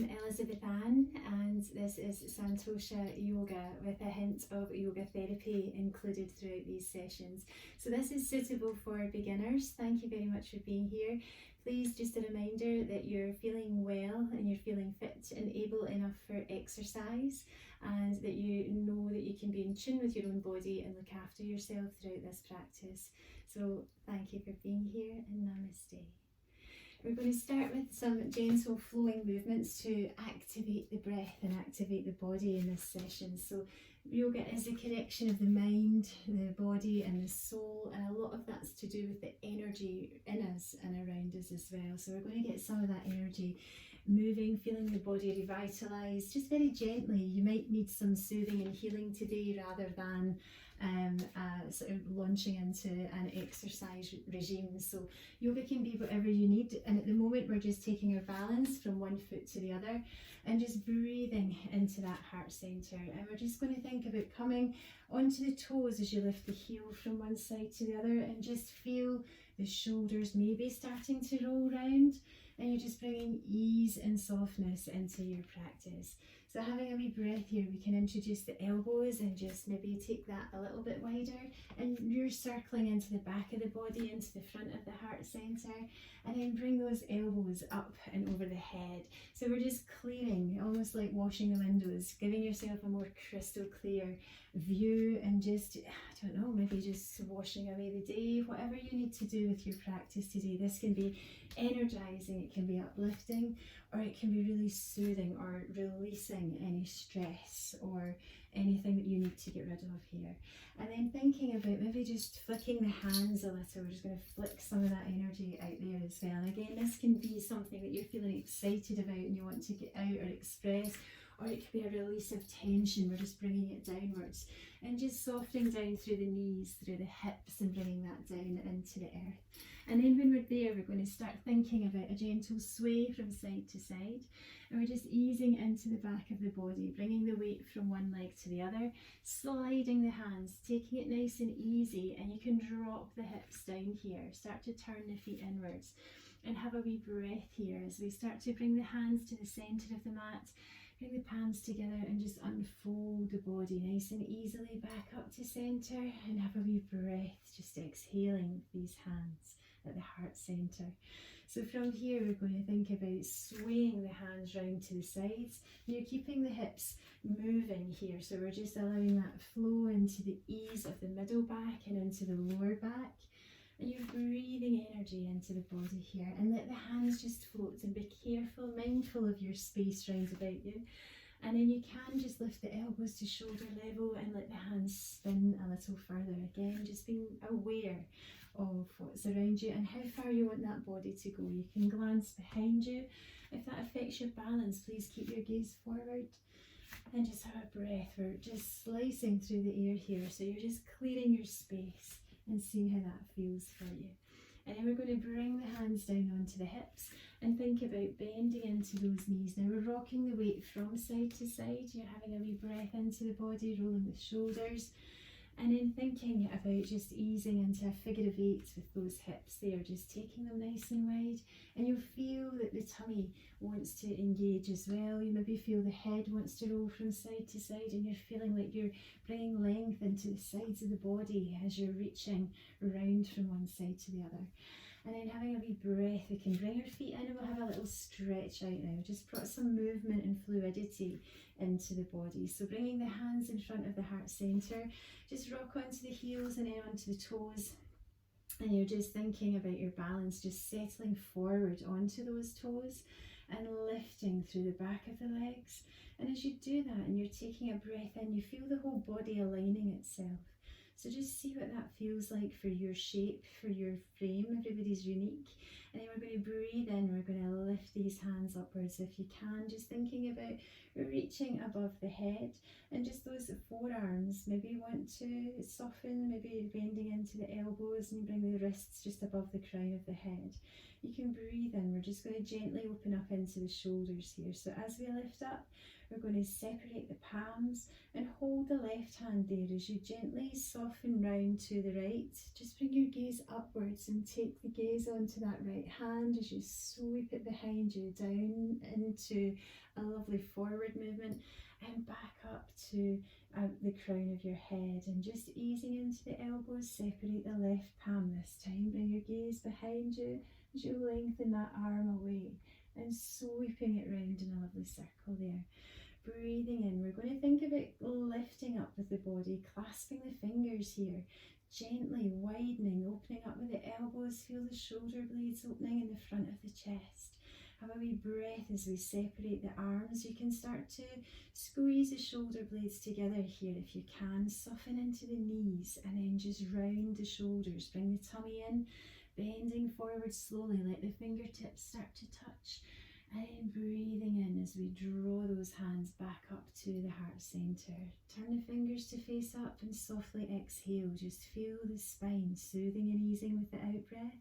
I'm Elizabeth Ann, and this is Santosha Yoga with a hint of yoga therapy included throughout these sessions. So this is suitable for beginners. Thank you very much for being here. Please, just a reminder that you're feeling well and you're feeling fit and able enough for exercise, and that you know that you can be in tune with your own body and look after yourself throughout this practice. So thank you for being here, and namaste. We're going to start with some gentle flowing movements to activate the breath and activate the body in this session. So yoga is a connection of the mind, the body and the soul, and a lot of that's to do with the energy in us and around us as well. So we're going to get some of that energy moving, feeling the body revitalised, just very gently. You might need some soothing and healing today rather than sort of launching into an exercise regime. So yoga can be whatever you need, and at the moment we're just taking our balance from one foot to the other and just breathing into that heart center, and we're just going to think about coming onto the toes as you lift the heel from one side to the other, and just feel the shoulders maybe starting to roll round, and you're just bringing ease and softness into your practice. So having a wee breath here, we can introduce the elbows and just maybe take that a little bit wider, and you're circling into the back of the body, into the front of the heart center, and then bring those elbows up and over the head. So we're just clearing, almost like washing the windows, giving yourself a more crystal clear view, and just, I don't know, maybe just washing away the day, whatever you need to do with your practice today. This can be energizing, it can be uplifting, or it can be really soothing or releasing any stress or anything that you need to get rid of here. And then thinking about maybe just flicking the hands a little. We're just going to flick some of that energy out there as well. And again, this can be something that you're feeling excited about and you want to get out or express, or it could be a release of tension. We're just bringing it downwards and just softening down through the knees, through the hips, and bringing that down into the earth. And then when we're there, we're going to start thinking about a gentle sway from side to side, and we're just easing into the back of the body, bringing the weight from one leg to the other, sliding the hands, taking it nice and easy, and you can drop the hips down here, start to turn the feet inwards, and have a wee breath here as we start to bring the hands to the centre of the mat. Bring the palms together and just unfold the body nice and easily back up to centre, and have a wee breath, just exhaling these hands at the heart centre. So from here we're going to think about swaying the hands round to the sides. You're keeping the hips moving here, so we're just allowing that flow into the ease of the middle back and into the lower back. And you're breathing energy into the body here, and let the hands just float, and be careful, mindful of your space round about you. And then you can just lift the elbows to shoulder level and let the hands spin a little further. Again, just being aware of what's around you and how far you want that body to go. You can glance behind you. If that affects your balance, please keep your gaze forward. And just have a breath. We're just slicing through the air here, so you're just clearing your space and see how that feels for you. And then we're going to bring the hands down onto the hips and think about bending into those knees. Now we're rocking the weight from side to side. You're having a wee breath into the body, rolling the shoulders, and then thinking about just easing into a figure of 8 with those hips there, just taking them nice and wide. And you'll feel that the tummy wants to engage as well. You maybe feel the head wants to roll from side to side, and you're feeling like you're bringing length into the sides of the body as you're reaching around from one side to the other. And then having a wee breath, we can bring our feet in and we'll have a little stretch out now. Just put some movement and fluidity into the body. So bringing the hands in front of the heart centre, just rock onto the heels and then onto the toes. And you're just thinking about your balance, just settling forward onto those toes and lifting through the back of the legs. And as you do that and you're taking a breath in, you feel the whole body aligning itself. So just see what that feels like for your shape, for your frame. Everybody's unique. And then we're going to breathe in, we're going to lift these hands upwards if you can, just thinking about reaching above the head, and just those forearms, maybe you want to soften, maybe bending into the elbows, and you bring the wrists just above the crown of the head. You can breathe in. We're just going to gently open up into the shoulders here. So as we lift up, we're going to separate the palms and hold the left hand there as you gently soften round to the right. Just bring your gaze upwards and take the gaze onto that right hand as you sweep it behind you down into a lovely forward movement and back up to the crown of your head, and just easing into the elbows. Separate the left palm this time. Bring your gaze behind you as you lengthen that arm away and sweeping it round in a lovely circle there. Breathing in, we're going to think of it lifting up with the body, clasping the fingers here, gently widening, opening up with the elbows. Feel the shoulder blades opening in the front of the chest. Have a wee breath as we separate the arms. You can start to squeeze the shoulder blades together here if you can. Soften into the knees and then just round the shoulders. Bring the tummy in, bending forward slowly. Let the fingertips start to touch. And then breathing in as we draw those hands back up to the heart center. Turn the fingers to face up and softly exhale. Just feel the spine soothing and easing with the out breath.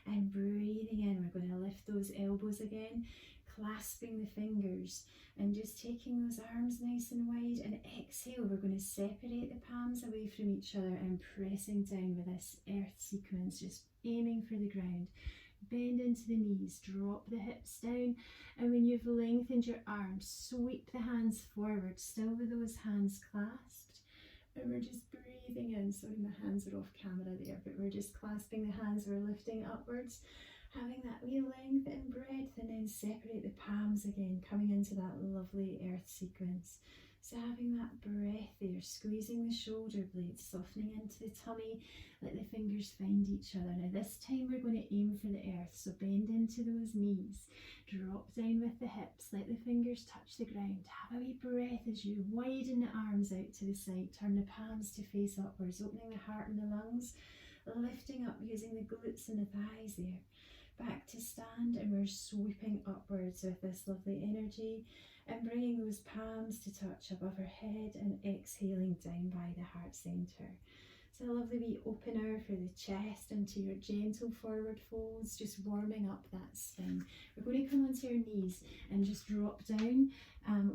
And breathing in, we're going to lift those elbows again, clasping the fingers and just taking those arms nice and wide. And exhale, we're going to separate the palms away from each other and pressing down with this earth sequence, just aiming for the ground. Bend into the knees, drop the hips down, and when you've lengthened your arms, sweep the hands forward, still with those hands clasped. And we're just breathing in. Sorry, my hands are off camera there, but we're just clasping the hands, we're lifting upwards, having that wee length and breadth, and then separate the palms again, coming into that lovely earth sequence. So having that breath there, squeezing the shoulder blades, softening into the tummy, let the fingers find each other. Now this time we're going to aim for the earth, so bend into those knees, drop down with the hips, let the fingers touch the ground. Have a wee breath as you widen the arms out to the side, turn the palms to face upwards, opening the heart and the lungs, lifting up using the glutes and the thighs there. Back to stand, and we're sweeping upwards with this lovely energy and bringing those palms to touch above our head and exhaling down by the heart center. So a lovely wee opener for the chest and to your gentle forward folds, just warming up that spine. We're going to come onto our knees and just drop down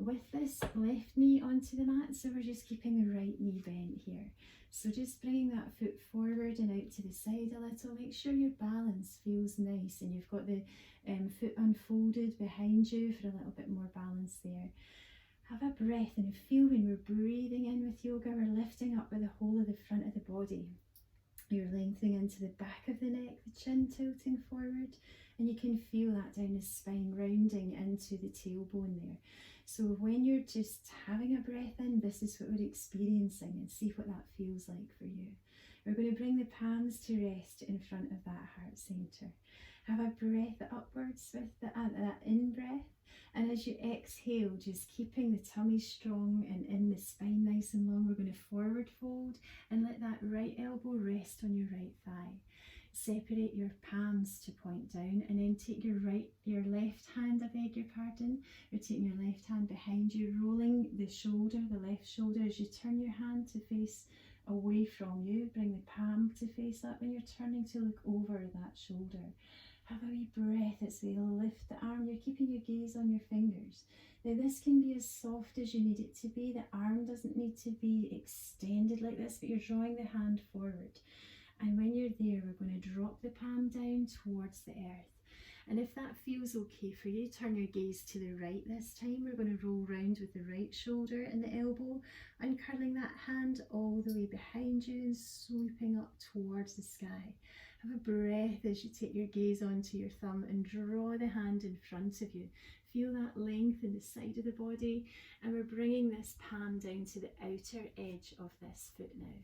with this left knee onto the mat, so we're just keeping the right knee bent here. So just bringing that foot forward and out to the side a little. Make sure your balance feels nice and you've got the foot unfolded behind you for a little bit more balance there. Have a breath and feel when we're breathing in with yoga, we're lifting up with the whole of the front of the body. You're lengthening into the back of the neck, the chin tilting forward, and you can feel that down the spine, rounding into the tailbone there. So when you're just having a breath in, this is what we're experiencing, and see what that feels like for you. We're going to bring the palms to rest in front of that heart center. Have a breath upwards with that in-breath, and as you exhale, just keeping the tummy strong and in the spine nice and long, we're going to forward fold and let that right elbow rest on your right thigh. Separate your palms to point down, and then take your left hand, I beg your pardon, you're taking your left hand behind you, rolling the shoulder, the left shoulder, as you turn your hand to face away from you, bring the palm to face up, and you're turning to look over that shoulder. Have a wee breath as we lift the arm. You're keeping your gaze on your fingers. Now this can be as soft as you need it to be. The arm doesn't need to be extended like this, but you're drawing the hand forward. And when you're there, we're going to drop the palm down towards the earth. And if that feels okay for you, turn your gaze to the right this time. We're going to roll round with the right shoulder and the elbow, and curling that hand all the way behind you and sweeping up towards the sky. Have a breath as you take your gaze onto your thumb and draw the hand in front of you. Feel that length in the side of the body, and we're bringing this palm down to the outer edge of this foot now.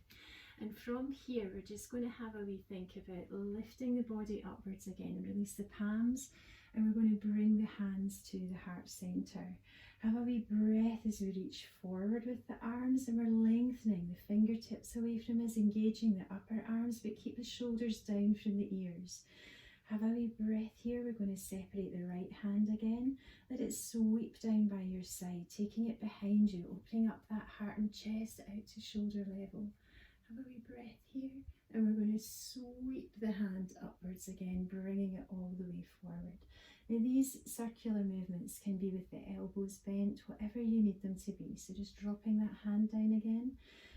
And from here, we're just going to have a wee think about lifting the body upwards again, and release the palms, and we're going to bring the hands to the heart center. Have a wee breath as we reach forward with the arms, and we're lengthening the fingertips away from us, engaging the upper arms, but keep the shoulders down from the ears. Have a wee breath here. We're going to separate the right hand again. Let it sweep down by your side, taking it behind you, opening up that heart and chest out to shoulder level. Have a wee breath here, And we're going to sweep the hand upwards again, bringing it all the way forward. Now these circular movements can be with the elbows bent, whatever you need them to be. So just dropping that hand down again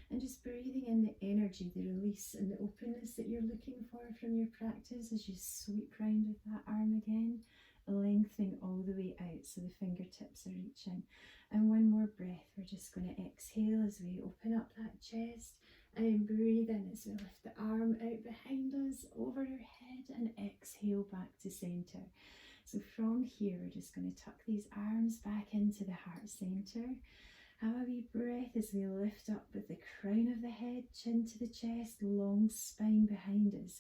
and just breathing in the energy, the release and the openness that you're looking for from your practice as you sweep round with that arm again, lengthening all the way out so the fingertips are reaching. And one more breath, we're just going to exhale as we open up that chest. And then breathe in as we lift the arm out behind us, over our head, and exhale back to centre. So from here, we're just going to tuck these arms back into the heart centre. Have a wee breath as we lift up with the crown of the head, chin to the chest, long spine behind us.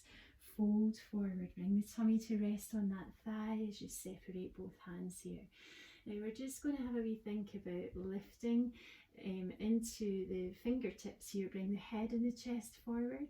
Fold forward, bring the tummy to rest on that thigh as you separate both hands here. Now we're just going to have a wee think about lifting into the fingertips here. Bring the head and the chest forward,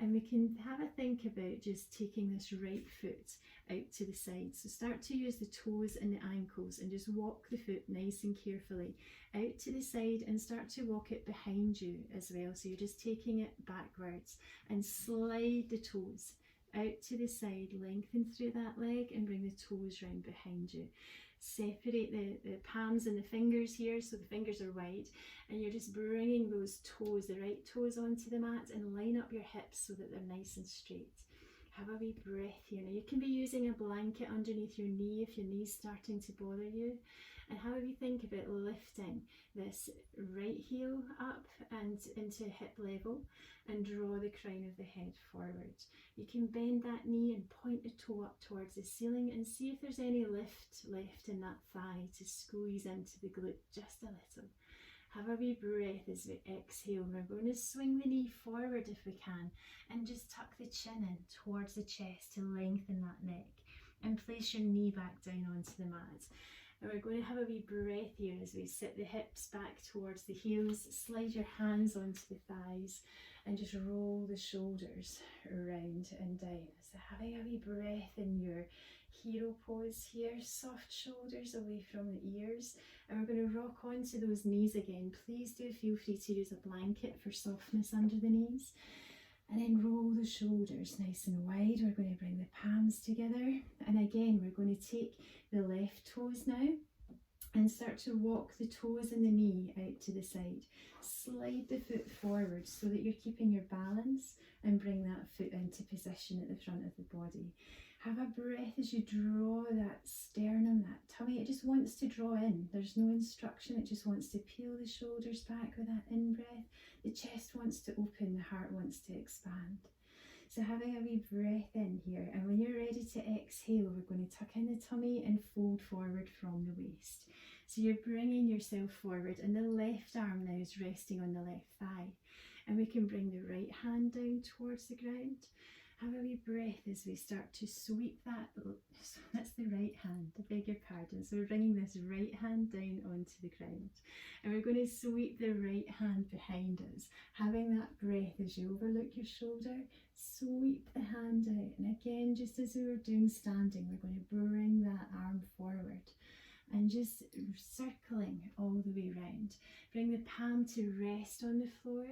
and we can have a think about just taking this right foot out to the side. So start to use the toes and the ankles and just walk the foot nice and carefully out to the side and start to walk it behind you as well. So you're just taking it backwards and slide the toes out to the side, lengthen through that leg and bring the toes round behind you. Separate the palms and the fingers here, so the fingers are wide, and you're just bringing those toes, the right toes, onto the mat and line up your hips so that they're nice and straight. Have a wee breath here. Now you can be using a blanket underneath your knee if your knee's starting to bother you, and have a wee think about lifting this right heel up and into hip level and draw the crown of the head forward. You can bend that knee and point the toe up towards the ceiling and see if there's any lift left in that thigh to squeeze into the glute just a little. Have a wee breath as we exhale. We're going to swing the knee forward if we can and just tuck the chin in towards the chest to lengthen that neck and place your knee back down onto the mat. And we're going to have a wee breath here as we sit the hips back towards the heels, slide your hands onto the thighs and just roll the shoulders around and down. So having a wee breath in your hero pose here, soft shoulders away from the ears, and we're going to rock onto those knees again. Please do feel free to use a blanket for softness under the knees. And then roll the shoulders nice and wide. We're going to bring the palms together. And again, we're going to take the left toes now and start to walk the toes and the knee out to the side. Slide the foot forward so that you're keeping your balance and bring that foot into position at the front of the body. Have a breath as you draw that sternum, that tummy. It just wants to draw in. There's no instruction. It just wants to peel the shoulders back with that in-breath. The chest wants to open. The heart wants to expand. So having a wee breath in here. And when you're ready to exhale, we're going to tuck in the tummy and fold forward from the waist. So you're bringing yourself forward and the left arm now is resting on the left thigh. And we can bring the right hand down towards the ground. Have a wee breath as we start to sweep that. So that's the right hand, I beg your pardon. So we're bringing this right hand down onto the ground. And we're going to sweep the right hand behind us. Having that breath as you overlook your shoulder, sweep the hand out. And again, just as we were doing standing, we're going to bring that arm forward. And just circling all the way round. Bring the palm to rest on the floor.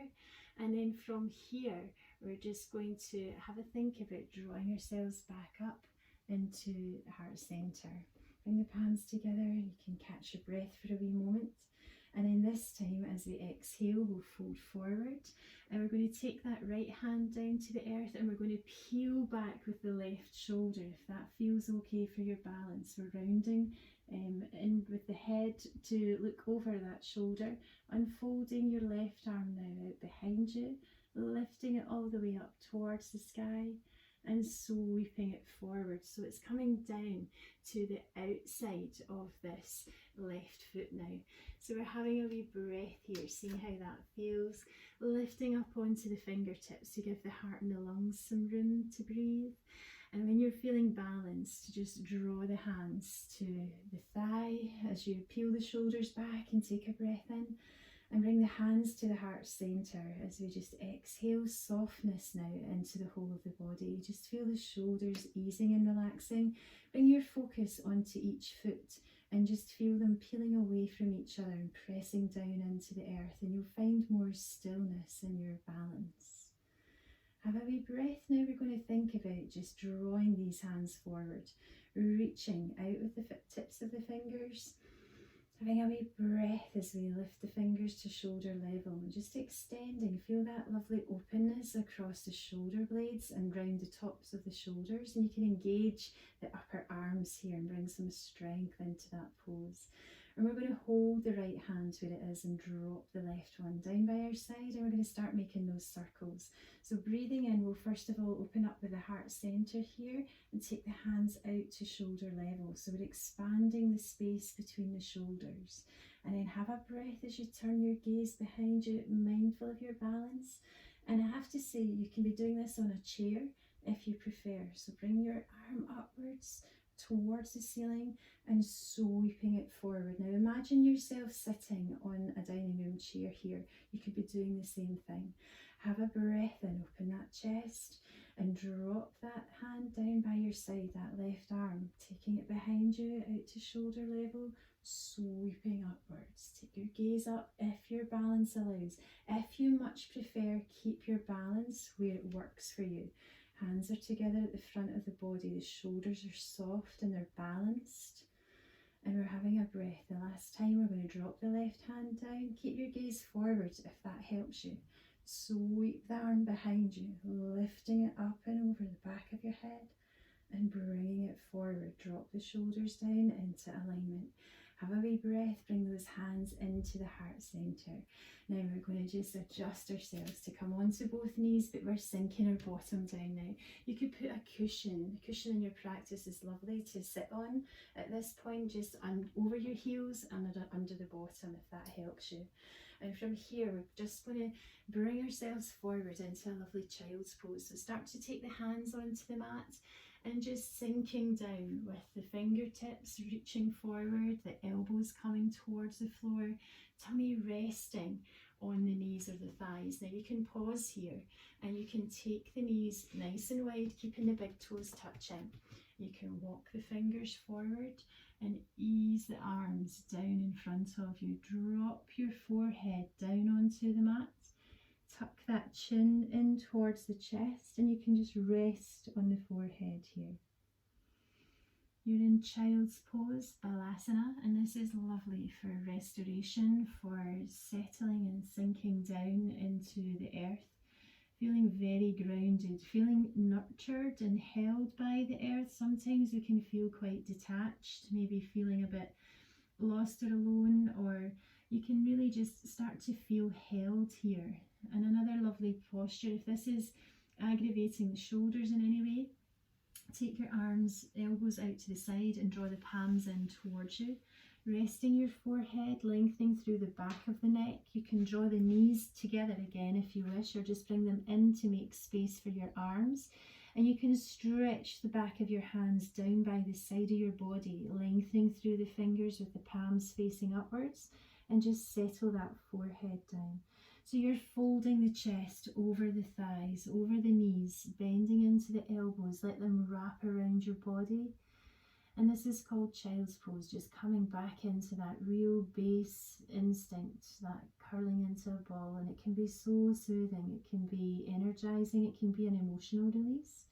And then from here, we're just going to have a think about drawing ourselves back up into the heart centre. Bring the palms together. You can catch your breath for a wee moment. And then this time, as we exhale, we'll fold forward. And we're going to take that right hand down to the earth and we're going to peel back with the left shoulder, if that feels okay for your balance. We're rounding in with the head to look over that shoulder, unfolding your left arm now out behind you, lifting it all the way up towards the sky and sweeping it forward. So it's coming down to the outside of this left foot now. So we're having a wee breath here, seeing how that feels, lifting up onto the fingertips to give the heart and the lungs some room to breathe. And when you're feeling balanced, just draw the hands to the thigh as you peel the shoulders back and take a breath in. And bring the hands to the heart centre as we just exhale softness now into the whole of the body. Just feel the shoulders easing and relaxing. Bring your focus onto each foot and just feel them peeling away from each other and pressing down into the earth, and you'll find more stillness in your balance. Have a wee breath. Now we're going to think about just drawing these hands forward, reaching out with the tips of the fingers. Having a wee breath as we lift the fingers to shoulder level and just extending. Feel that lovely openness across the shoulder blades and round the tops of the shoulders. And you can engage the upper arms here and bring some strength into that pose. And we're going to hold the right hand where it is and drop the left one down by our side, and we're going to start making those circles. So breathing in, we'll first of all open up with the heart center here and take the hands out to shoulder level. So we're expanding the space between the shoulders. And then have a breath as you turn your gaze behind you, mindful of your balance. And I have to say, you can be doing this on a chair if you prefer. So bring your arm upwards towards the ceiling and sweeping it forward. Now imagine yourself sitting on a dining room chair here. You could be doing the same thing. Have a breath in, open that chest and drop that hand down by your side, that left arm, taking it behind you out to shoulder level, sweeping upwards. Take your gaze up if your balance allows. If you much prefer, keep your balance where it works for you. Hands are together at the front of the body, the shoulders are soft and they're balanced. And we're having a breath. The last time we're going to drop the left hand down. Keep your gaze forward if that helps you. Sweep the arm behind you, lifting it up and over the back of your head and bringing it forward. Drop the shoulders down into alignment. Have a wee breath, bring those hands into the heart center. Now we're going to just adjust ourselves to come onto both knees, but we're sinking our bottom down now. You could put a cushion. A cushion in your practice is lovely to sit on at this point, just over your heels and under the bottom, if that helps you. And from here, we're just going to bring ourselves forward into a lovely child's pose. So start to take the hands onto the mat and just sinking down with the fingertips reaching forward, the elbows coming towards the floor, tummy resting on the knees or the thighs. Now you can pause here and you can take the knees nice and wide, keeping the big toes touching. You can walk the fingers forward and ease the arms down in front of you. Drop your forehead down onto the mat. Tuck that chin in towards the chest and you can just rest on the forehead here. You're in child's pose, Balasana, and this is lovely for restoration, for settling and sinking down into the earth, feeling very grounded, feeling nurtured and held by the earth. Sometimes we can feel quite detached, maybe feeling a bit lost or alone, or you can really just start to feel held here. And another lovely posture, if this is aggravating the shoulders in any way, take your arms, elbows out to the side and draw the palms in towards you, resting your forehead, lengthening through the back of the neck. You can draw the knees together again if you wish, or just bring them in to make space for your arms. And you can stretch the back of your hands down by the side of your body, lengthening through the fingers with the palms facing upwards, and just settle that forehead down. So you're folding the chest over the thighs, over the knees, bending into the elbows, let them wrap around your body. And this is called child's pose, just coming back into that real base instinct, that curling into a ball. And it can be so soothing, it can be energizing, it can be an emotional release,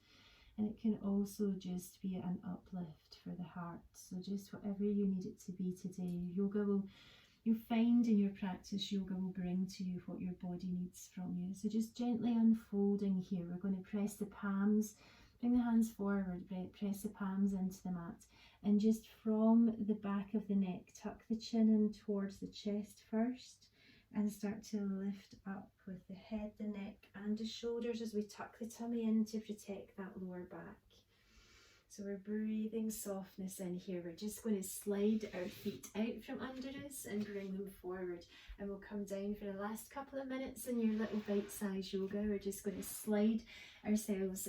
and it can also just be an uplift for the heart. So just whatever you need it to be today, you'll find in your practice, yoga will bring to you what your body needs from you. So just gently unfolding here. We're going to press the palms, bring the hands forward, press the palms into the mat. And just from the back of the neck, tuck the chin in towards the chest first and start to lift up with the head, the neck and the shoulders as we tuck the tummy in to protect that lower back. So we're breathing softness in here. We're just going to slide our feet out from under us and bring them forward. And we'll come down for the last couple of minutes in your little bite-sized yoga. We're just going to slide ourselves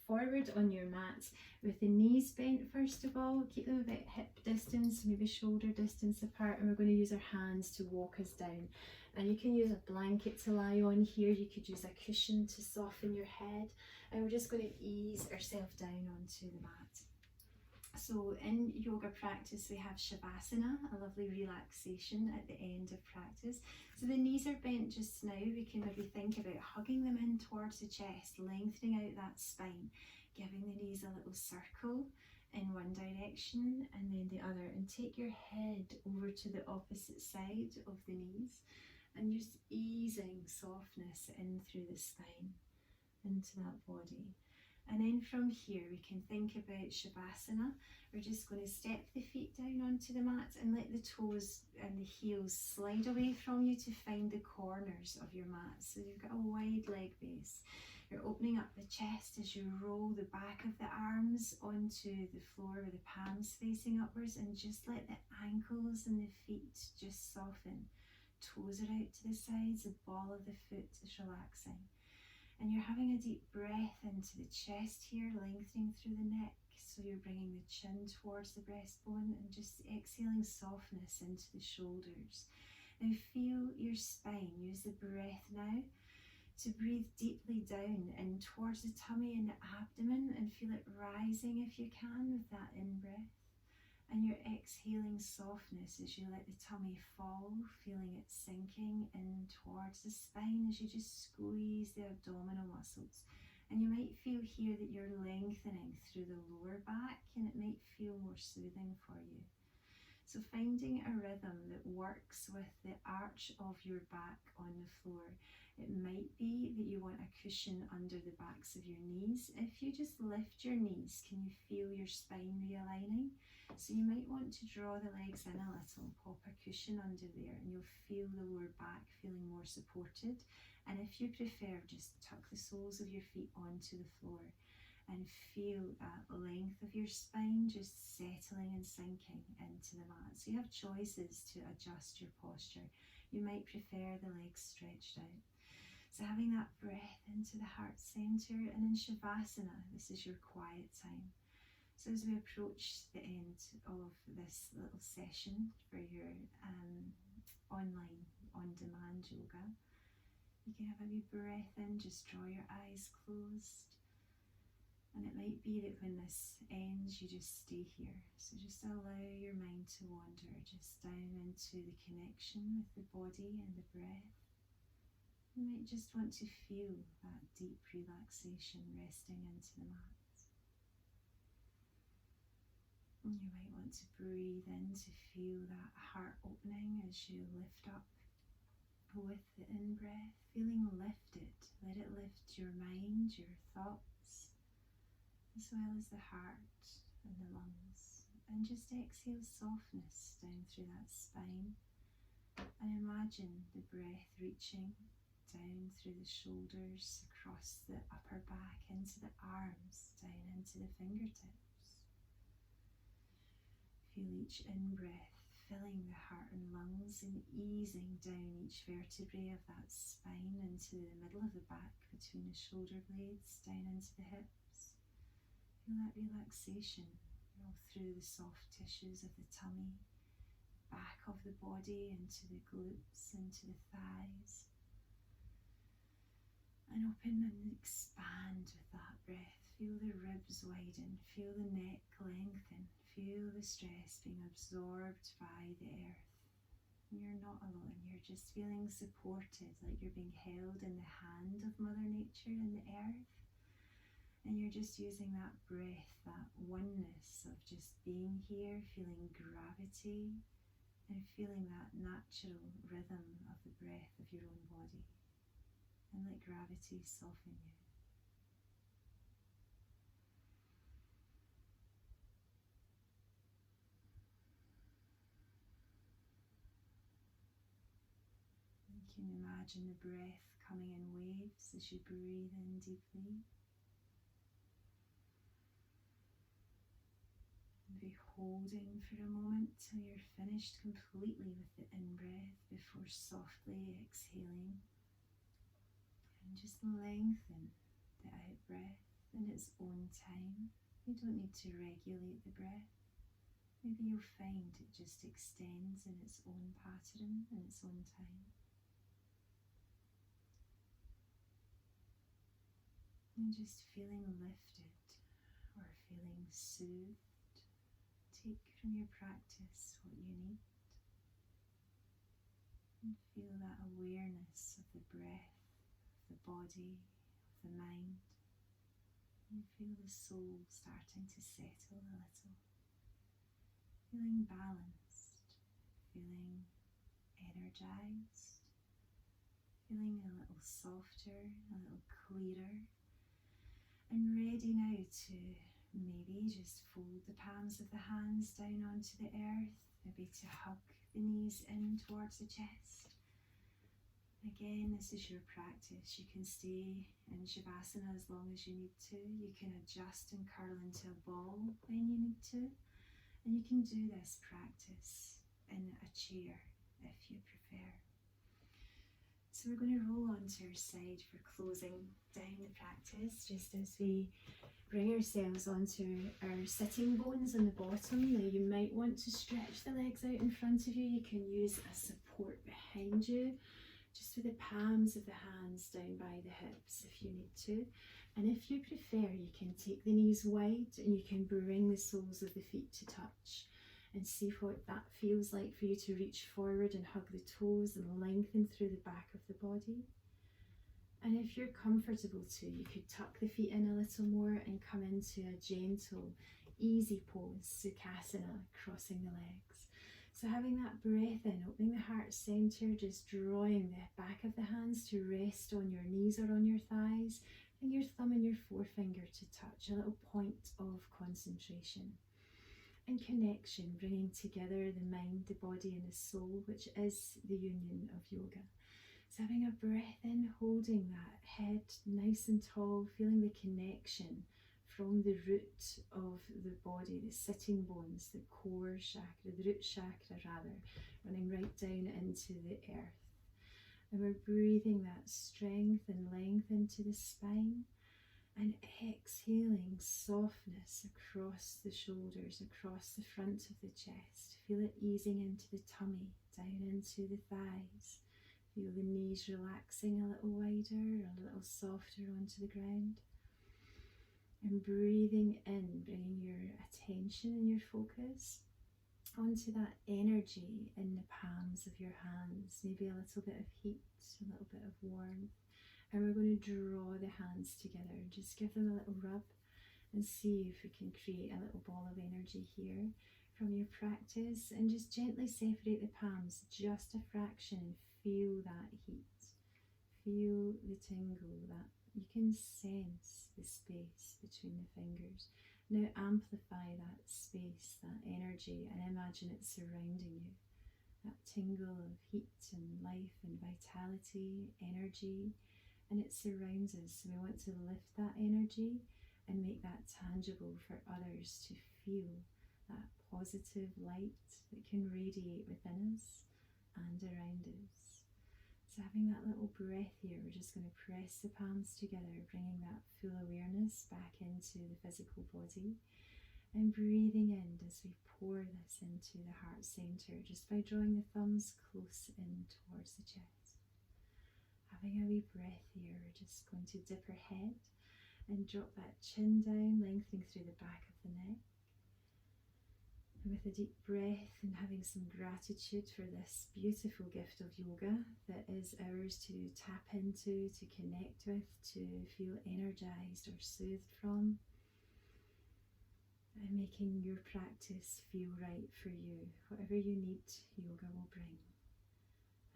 forward on your mat with the knees bent first of all. Keep them about hip distance, maybe shoulder distance apart. And we're going to use our hands to walk us down. And you can use a blanket to lie on here. You could use a cushion to soften your head. And we're just going to ease ourselves down onto the mat. So in yoga practice we have Shavasana, a lovely relaxation at the end of practice. So the knees are bent just now. We can maybe think about hugging them in towards the chest, lengthening out that spine, giving the knees a little circle in one direction and then the other, and take your head over to the opposite side of the knees and just easing softness in through the spine into that body. And then from here we can think about Shavasana. We're just going to step the feet down onto the mat and let the toes and the heels slide away from you to find the corners of your mat. So you've got a wide leg base. You're opening up the chest as you roll the back of the arms onto the floor with the palms facing upwards, and just let the ankles and the feet just soften. Toes are out to the sides, the ball of the foot is relaxing. And you're having a deep breath into the chest here, lengthening through the neck. So you're bringing the chin towards the breastbone and just exhaling softness into the shoulders. Now feel your spine. Use the breath now to breathe deeply down in towards the tummy and the abdomen, and feel it rising if you can with that in-breath. And you're exhaling softness as you let the tummy fall, feeling it sinking in towards the spine as you just squeeze the abdominal muscles. And you might feel here that you're lengthening through the lower back, and it might feel more soothing for you. So finding a rhythm that works with the arch of your back on the floor. It might be that you want a cushion under the backs of your knees. If you just lift your knees, can you feel your spine realigning? So you might want to draw the legs in a little, pop a cushion under there, and you'll feel the lower back feeling more supported. And if you prefer, just tuck the soles of your feet onto the floor and feel that length of your spine just settling and sinking into the mat. So you have choices to adjust your posture. You might prefer the legs stretched out. So having that breath into the heart center, and in Shavasana, this is your quiet time. So as we approach the end of this little session for your online on-demand yoga, you can have a wee breath in, just draw your eyes closed. And it might be that when this ends, you just stay here. So just allow your mind to wander just down into the connection with the body and the breath. You might just want to feel that deep relaxation resting into the mat. And you might want to breathe in to feel that heart opening as you lift up with the in-breath, feeling lifted. Let it lift your mind, your thoughts, as well as the heart and the lungs. And just exhale softness down through that spine. And imagine the breath reaching down through the shoulders, across the upper back, into the arms, down into the fingertips. Feel each in-breath filling the heart and lungs and easing down each vertebrae of that spine into the middle of the back, between the shoulder blades, down into the hips. Feel that relaxation all through the soft tissues of the tummy, back of the body, into the glutes, into the thighs. And open and expand with that breath. Feel the ribs widen, feel the neck lengthen, feel the stress being absorbed by the earth. You're not alone, you're just feeling supported, like you're being held in the hand of Mother Nature and the earth. And you're just using that breath, that oneness of just being here, feeling gravity and feeling that natural rhythm of the breath of your own body. And let gravity soften you. You can imagine the breath coming in waves as you breathe in deeply. And be holding for a moment till you're finished completely with the in-breath before softly exhaling. And just lengthen the out-breath in its own time. You don't need to regulate the breath. Maybe you'll find it just extends in its own pattern, in its own time. And just feeling lifted or feeling soothed take from your practice what you need. And feel that awareness of the breath, of the body, of the mind. And feel the soul starting to settle a little. Feeling balanced, feeling energized, feeling a little softer, a little clearer, and ready now to maybe just fold the palms of the hands down onto the earth, maybe to hug the knees in towards the chest. Again, this is your practice. You can stay in Shavasana as long as you need to. You can adjust and curl into a ball when you need to. And you can do this practice in a chair if you prefer. So we're going to roll onto our side for closing down the practice, just as we bring ourselves onto our sitting bones on the bottom. Now you might want to stretch the legs out in front of you. You can use a support behind you, just with the palms of the hands down by the hips if you need to. And if you prefer, you can take the knees wide and you can bring the soles of the feet to touch and see what that feels like for you to reach forward and hug the toes and lengthen through the back of the body. And if you're comfortable to, you could tuck the feet in a little more and come into a gentle, easy pose, Sukhasana, crossing the legs. So having that breath in, opening the heart center, just drawing the back of the hands to rest on your knees or on your thighs, and your thumb and your forefinger to touch, a little point of concentration. And connection, bringing together the mind, the body and the soul, which is the union of yoga. So having a breath in, holding that head nice and tall, feeling the connection from the root of the body, the sitting bones, the core chakra, the root chakra rather, running right down into the earth. And we're breathing that strength and length into the spine and exhaling softness across the shoulders, across the front of the chest. Feel it easing into the tummy, down into the thighs. Feel the knees relaxing a little wider, a little softer onto the ground. And breathing in, bringing your attention and your focus onto that energy in the palms of your hands. Maybe a little bit of heat, a little bit of warmth. And we're going to draw the hands together. Just give them a little rub and see if we can create a little ball of energy here from your practice. And just gently separate the palms just a fraction and feel that heat. Feel the tingle, that you can sense the space between the fingers. Now amplify that space, that energy, and imagine it surrounding you. That tingle of heat and life and vitality, energy, and it surrounds us. So we want to lift that energy and make that tangible for others to feel that positive light that can radiate within us and around us. So having that little breath here, we're just going to press the palms together, bringing that full awareness back into the physical body and breathing in as we pour this into the heart center, just by drawing the thumbs close in towards the chest. Having a wee breath here, we're just going to dip our head and drop that chin down, lengthening through the back of the neck. And with a deep breath and having some gratitude for this beautiful gift of yoga that is ours to tap into, to connect with, to feel energized or soothed from, and making your practice feel right for you. Whatever you need, yoga will bring.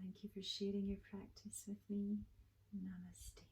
Thank you for sharing your practice with me. Namaste.